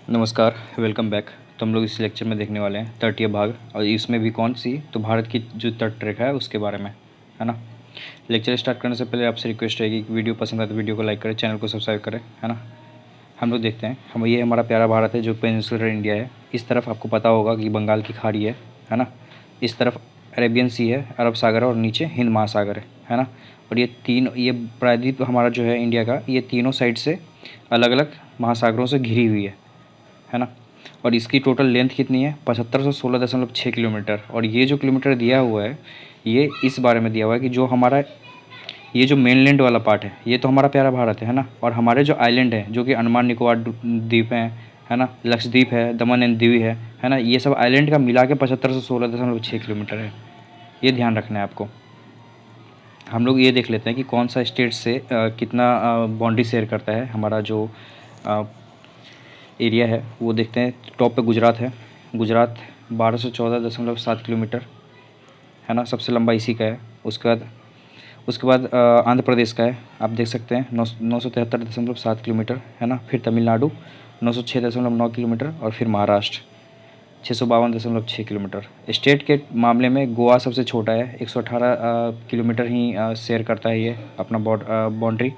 नमस्कार, welcome back. तो हम लोग इस लेक्चर में देखने वाले हैं तटीय भाग, और इसमें भी कौन सी, तो भारत की जो तट रेखा है उसके बारे में, है ना। लेक्चर स्टार्ट करने से पहले आपसे रिक्वेस्ट रहेगी कि वीडियो पसंद आए तो वीडियो को लाइक करें, चैनल को सब्सक्राइब करें, है ना। हम लोग देखते हैं, ये हमारा प्यारा भारत है जो पेनिनसुलर इंडिया है। इस तरफ आपको पता होगा कि बंगाल की खाड़ी है ना। इस तरफ अरेबियन सी है, अरब सागर है, और नीचे हिंद महासागर है ना। और ये प्रायद्वीप हमारा जो है इंडिया का, ये तीनों साइड से अलग अलग महासागरों से घिरी हुई है ना। और इसकी टोटल लेंथ कितनी है? 7516.6 किलोमीटर। और ये जो किलोमीटर दिया हुआ है, ये इस बारे में दिया हुआ है कि जो हमारा ये जो मेनलैंड वाला पार्ट है, ये तो हमारा प्यारा भारत है ना। और हमारे जो आइलैंड है, जो कि अंडमान निकोबार द्वीप हैं, है ना, लक्षद्वीप है, दमन एंड दीव है ना, ये सब आइलैंड का मिला के 7516.6 किलोमीटर है। ये ध्यान रखना है आपको। हम लोग ये देख लेते हैं कि कौन सा स्टेट से कितना बाउंड्री शेयर करता है। हमारा जो एरिया है वो देखते हैं। टॉप पे गुजरात है। गुजरात 1214.7 किलोमीटर है ना, सबसे लंबा इसी का है। उसके बाद आंध्र प्रदेश का है, आप देख सकते हैं 973.7 किलोमीटर है ना। फिर तमिलनाडु 906.9 किलोमीटर, और फिर महाराष्ट्र 652.6 किलोमीटर। स्टेट के मामले में गोवा सबसे छोटा है, 118 किलोमीटर ही शेयर करता है ये अपना बाउंड्री,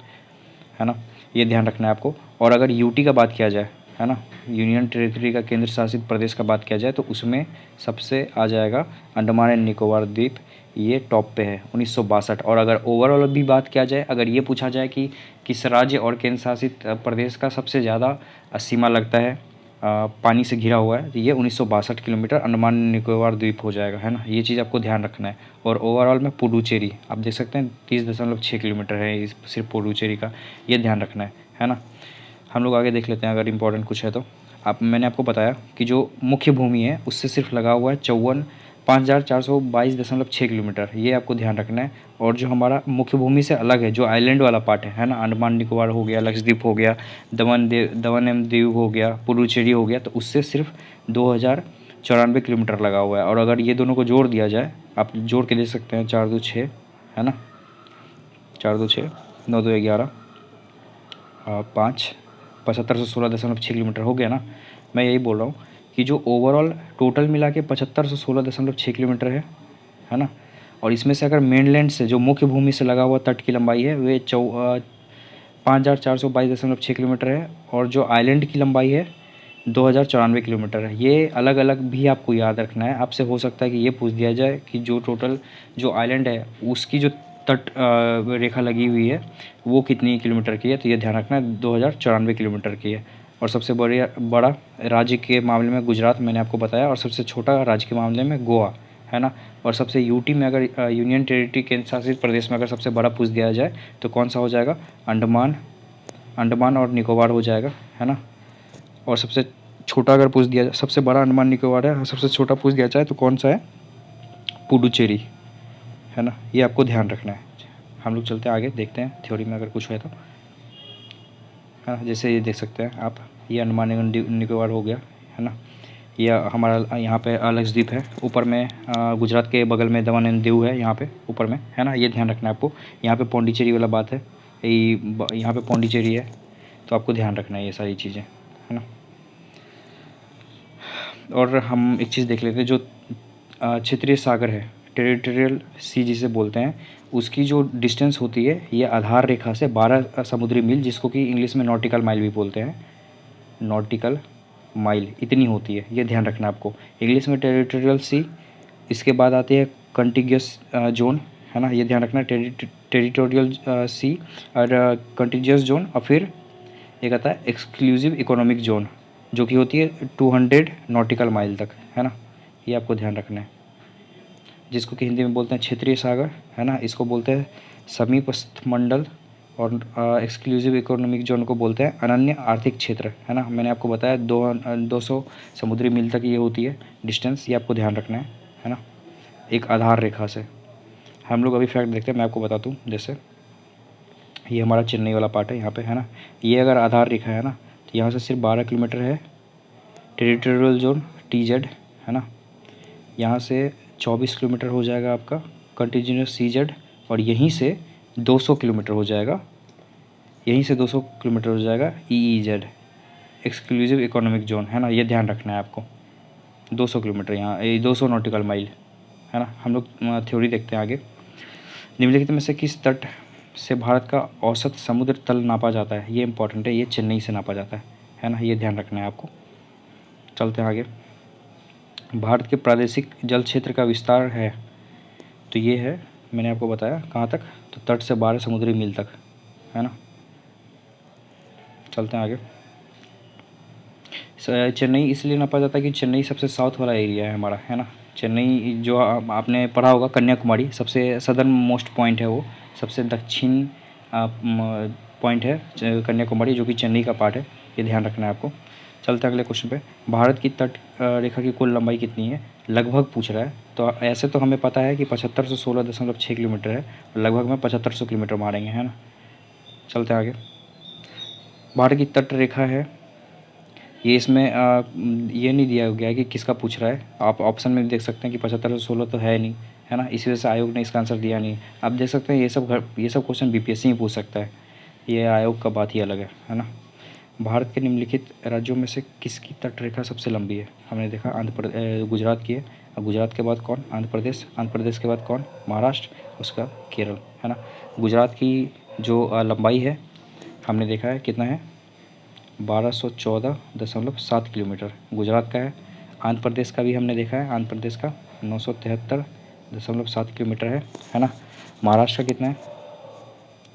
है ना। ये ध्यान रखना है आपको। और अगर यूटी का बात किया जाए, है ना, यूनियन टेरिटरी का, केंद्र शासित प्रदेश का बात किया जाए, तो उसमें सबसे आ जाएगा अंडमान एंड निकोबार द्वीप। ये टॉप पे है 1962। और अगर ओवरऑल भी बात किया जाए, अगर ये पूछा जाए कि किस राज्य और केंद्र शासित प्रदेश का सबसे ज़्यादा सीमा लगता है, पानी से घिरा हुआ है, तो ये 1962 किलोमीटर अंडमान निकोबार द्वीप हो जाएगा, है ना। ये चीज़ आपको ध्यान रखना है। और ओवरऑल में पुडुचेरी आप देख सकते हैं 30.6 किलोमीटर है इस सिर्फ पुडुचेरी का। ये ध्यान रखना है ना। हम लोग आगे देख लेते हैं अगर इम्पोर्टेंट कुछ है तो। मैंने आपको बताया कि जो मुख्य भूमि है उससे सिर्फ लगा हुआ है 5422.6 किलोमीटर। ये आपको ध्यान रखना है। और जो हमारा मुख्य भूमि से अलग है, जो आइलैंड वाला पार्ट है ना, अंडमान निकोबार हो गया, लक्षद्वीप हो गया, दमन एवं दीव हो गया, पुडुचेरी हो गया, तो उससे सिर्फ 2094 किलोमीटर लगा हुआ है। और अगर ये दोनों को जोड़ दिया जाए, आप जोड़ के देख सकते हैं, 4 2 6 है ना, 4 2 6 9 2 11 5 7516.6 किलोमीटर हो गया ना। मैं यही बोल रहा हूँ कि जो ओवरऑल टोटल मिला के 7516.6 किलोमीटर है ना। और इसमें से अगर मेनलैंड से, जो मुख्य भूमि से लगा हुआ तट की लंबाई है, वे 5422.6 किलोमीटर है। और जो आइलैंड की लंबाई है 2094 किलोमीटर है। ये अलग अलग भी आपको याद रखना है। आपसे हो सकता है कि ये पूछ दिया जाए कि जो टोटल जो आइलैंड है उसकी जो तट रेखा लगी हुई है वो कितनी किलोमीटर की है, तो ये ध्यान रखना है 2094 किलोमीटर की है। और सबसे बड़ा राज्य के मामले में गुजरात मैंने आपको बताया, और सबसे छोटा राज्य के मामले में गोवा, है ना। और सबसे यूटी में, अगर यूनियन टेरिटरी केंद्र शासित प्रदेश में अगर सबसे बड़ा पूछ दिया जाए तो कौन सा हो जाएगा? अंडमान और निकोबार हो जाएगा, है ना। और सबसे छोटा अगर पूछ दिया जाए, सबसे बड़ा अंडमान निकोबार है, सबसे छोटा पूछ दिया जाए तो कौन सा है? पुडुचेरी, है ना। ये आपको ध्यान रखना है। हम लोग चलते हैं आगे, देखते हैं थ्योरी में अगर कुछ है तो, है ना। जैसे ये देख सकते हैं आप, ये अंडमान निकोबार हो गया, है ना। यह हमारा यहाँ पे लक्षद्वीप है। ऊपर में गुजरात के बगल में दमन एंड दीव है, यहाँ पे ऊपर में, है ना। ये ध्यान रखना है आपको। यहाँ पे पौंडीचेरी वाला बात है, यहाँ पे पौंडीचेरी है, तो आपको ध्यान रखना है ये सारी चीज़ें, है ना। और हम एक चीज़ देख लेते हैं, जो क्षेत्रीय सागर है, टेरिटोरियल सी जिसे बोलते हैं, उसकी जो डिस्टेंस होती है ये आधार रेखा से 12 समुद्री मील, जिसको कि इंग्लिश में नॉटिकल माइल भी बोलते हैं, नॉटिकल माइल इतनी होती है। ये ध्यान रखना आपको। इंग्लिश में टेरिटोरियल सी, इसके बाद आती है कंटिगियस जोन, है ना। ये ध्यान रखना, टेरिटोरियल सी और कंटिगियस जोन, और फिर एक आता है एक्सक्लूसिव इकोनॉमिक जोन, जो कि होती है 200 नॉटिकल माइल तक, है ना। ये आपको ध्यान रखना है। जिसको कि हिंदी में बोलते हैं क्षेत्रीय सागर, है ना। इसको बोलते हैं समीपस्थ मंडल, और एक्सक्लूसिव इकोनॉमिक जोन को बोलते हैं अनन्य आर्थिक क्षेत्र, है ना। मैंने आपको बताया 200 समुद्री मील तक ये होती है डिस्टेंस। ये आपको ध्यान रखना है ना, एक आधार रेखा से। हम लोग अभी फैक्ट देखते हैं, मैं आपको बताता हूँ। जैसे ये हमारा चेन्नई वाला पार्ट है यहाँ पे, है ना। ये अगर आधार रेखा है ना, तो यहाँ से सिर्फ 12 किलोमीटर है टेरिटोरियल जोन TZ, है ना। यहाँ से 24 किलोमीटर हो जाएगा आपका कंटिन्यूस CZ, और यहीं से 200 किलोमीटर हो जाएगा, यहीं से 200 किलोमीटर हो जाएगा EEZ, एक्सक्लूसिव इकोनॉमिक जोन, है ना, ये ध्यान रखना है आपको। 200 किलोमीटर यहाँ, ये 200 नॉटिकल माइल, है ना। हम लोग थ्योरी देखते हैं आगे। निम्नलिखित में से किस तट से भारत का औसत समुद्र तल नापा जाता है? ये इंपॉर्टेंट है, ये चेन्नई से नापा जाता है ना, ये ध्यान रखना है आपको। चलते हैं आगे। भारत के प्रादेशिक जल क्षेत्र का विस्तार है, तो ये है, मैंने आपको बताया कहाँ तक, तो तट से 12 समुद्री मील तक, है ना। चलते हैं आगे। चेन्नई इसलिए नापा जाता है कि चेन्नई सबसे साउथ वाला एरिया है हमारा, है ना। चेन्नई जो आपने पढ़ा होगा, कन्याकुमारी सबसे सदर्न मोस्ट पॉइंट है, वो सबसे दक्षिण पॉइंट है कन्याकुमारी, जो कि चेन्नई का पार्ट है, ये ध्यान रखना है आपको। चलते हैं अगले क्वेश्चन पे। भारत की तट रेखा की कुल लंबाई कितनी है? लगभग पूछ रहा है, तो ऐसे तो हमें पता है कि 7516.6 किलोमीटर है, लगभग में 7500 किलोमीटर मारेंगे, है ना। चलते हैं आगे। भारत की तट रेखा है, ये इसमें ये नहीं दिया गया है कि किसका पूछ रहा है, आप ऑप्शन में देख सकते हैं कि 7516 तो है नहीं, है ना, इसी वजह से आयोग ने इसका आंसर दिया नहीं। आप देख सकते हैं ये सब क्वेश्चन बीपीएससी ही पूछ सकता है, ये आयोग का बात ही अलग है ना। भारत के निम्नलिखित राज्यों में से किसकी तट रेखा सबसे लंबी है? हमने देखा गुजरात की है, और गुजरात के बाद कौन? आंध्र प्रदेश के बाद कौन? महाराष्ट्र, उसका केरल, है ना। गुजरात की जो लंबाई है हमने देखा है कितना है, 1214.7 किलोमीटर गुजरात का है। आंध्र प्रदेश का भी हमने देखा है, आंध्र प्रदेश का 973.7 किलोमीटर है ना। महाराष्ट्र का कितना है?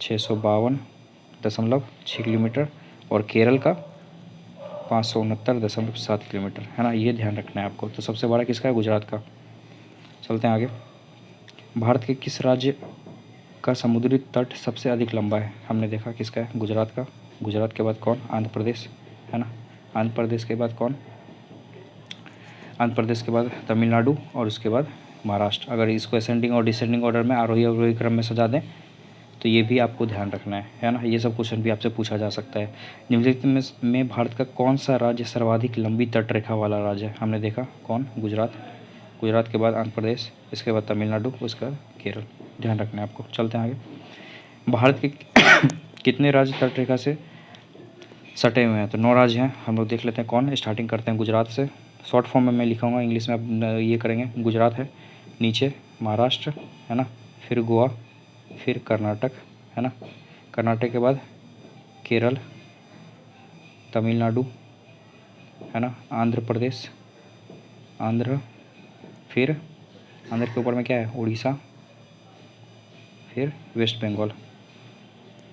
652.6 किलोमीटर, और केरल का 569.7 किलोमीटर, है ना, ये ध्यान रखना है आपको। तो सबसे बड़ा किसका है? गुजरात का। चलते हैं आगे। भारत के किस राज्य का समुद्री तट सबसे अधिक लंबा है? हमने देखा किसका है? गुजरात का। गुजरात के बाद कौन? आंध्र प्रदेश, है ना। आंध्र प्रदेश के बाद कौन? आंध्र प्रदेश के बाद तमिलनाडु, और उसके बाद महाराष्ट्र। अगर इसको असेंडिंग और डिसेंडिंग ऑर्डर में, आरोही अवरोही क्रम में सजा दें, तो ये भी आपको ध्यान रखना है ना। ये सब क्वेश्चन भी आपसे पूछा जा सकता है। निम्नलिखित में भारत का कौन सा राज्य सर्वाधिक लंबी तट रेखा वाला राज्य है? हमने देखा कौन? गुजरात। गुजरात के बाद आंध्र प्रदेश, इसके बाद तमिलनाडु, उसके बाद केरल, ध्यान रखना है आपको। चलते हैं आगे। भारत के कितने राज्य तट रेखा से सटे हुए हैं? तो 9 राज्य हैं, हम लोग देख लेते हैं कौन। स्टार्टिंग करते हैं गुजरात से, शॉर्ट फॉर्म में मैं लिखाऊंगा, इंग्लिश में आप ये करेंगे। गुजरात है, नीचे महाराष्ट्र, है ना, फिर गोवा, फिर कर्नाटक, है ना। कर्नाटक के बाद केरल, तमिलनाडु, है ना, आंध्र प्रदेश, फिर आंध्र के ऊपर में क्या है? उड़ीसा, फिर वेस्ट बंगाल।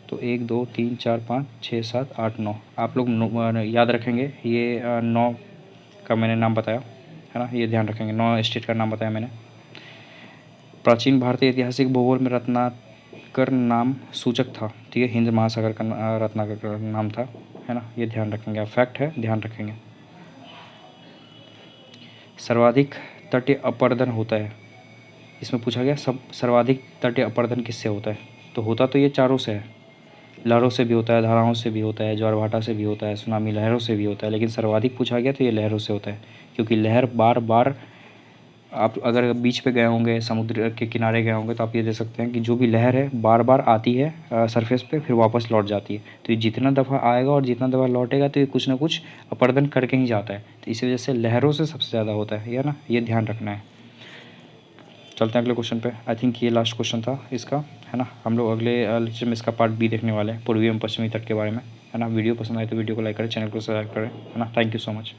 तो 1 2 3 4 5 6 7 8 9, आप लोग याद रखेंगे, ये 9 का मैंने नाम बताया, है ना, ये ध्यान रखेंगे। 9 स्टेट का नाम बताया मैंने। प्राचीन भारतीय ऐतिहासिक भूगोल में रत्नाकर नाम सूचक था, ठीक है, हिंद महासागर का रत्नाकर का नाम था, है ना, ये ध्यान रखेंगे, फैक्ट है, ध्यान रखेंगे। सर्वाधिक तटीय अपरदन होता है, इसमें पूछा गया सर्वाधिक तटीय अपरदन किससे होता है? तो होता तो ये चारों से है, लहरों से भी होता है, धाराओं से भी होता है, ज्वार भाटा से भी होता है, सुनामी लहरों से भी होता है, लेकिन सर्वाधिक पूछा गया तो ये लहरों से होता है, क्योंकि लहर बार बार, आप अगर बीच पे गए होंगे, समुद्र के किनारे गए होंगे, तो आप ये देख सकते हैं कि जो भी लहर है बार बार आती है सरफेस पे, फिर वापस लौट जाती है। तो ये जितना दफ़ा आएगा और जितना दफ़ा लौटेगा, तो ये कुछ ना कुछ अपरदन करके ही जाता है, तो इसी वजह से लहरों से सबसे ज़्यादा होता है, ये ना, ये ध्यान रखना है। चलते हैं अगले क्वेश्चन पे। आई थिंक ये लास्ट क्वेश्चन था इसका, है ना। हम लोग अगले लेक्चर में इसका पार्ट बी देखने वाले हैं, पूर्वी एवं पश्चिमी तट के बारे में, है ना। वीडियो पसंद आए तो वीडियो को लाइक करें, चैनल को सब्सक्राइब करें, है ना। Thank you so much.